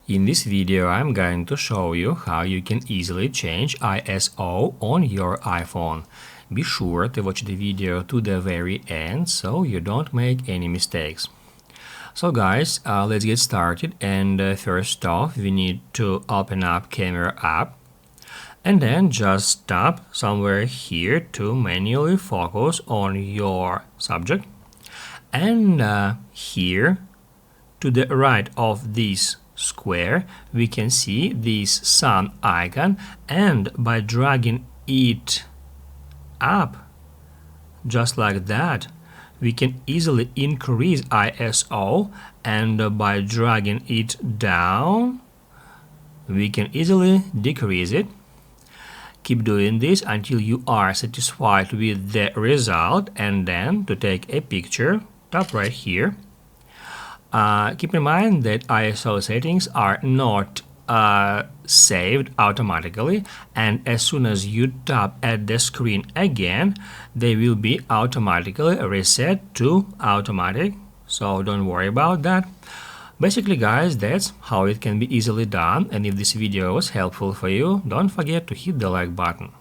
In this video, I'm going to show you how you can easily change ISO on your iPhone. Be sure to watch the video to the very end so you don't make any mistakes. So guys, let's get started, and first off we need to open up Camera app and then just tap somewhere here to manually focus on your subject, and here to the right of this square we can see this sun icon, and by dragging it up just like that we can easily increase ISO, and by dragging it down we can easily decrease it. Keep doing this until you are satisfied with the result, and then to take a picture tap right here. Keep in mind that ISO settings are not saved automatically, and as soon as you tap at the screen again they will be automatically reset to automatic, so don't worry about that. Basically guys, that's how it can be easily done, and if this video was helpful for you, don't forget to hit the like button.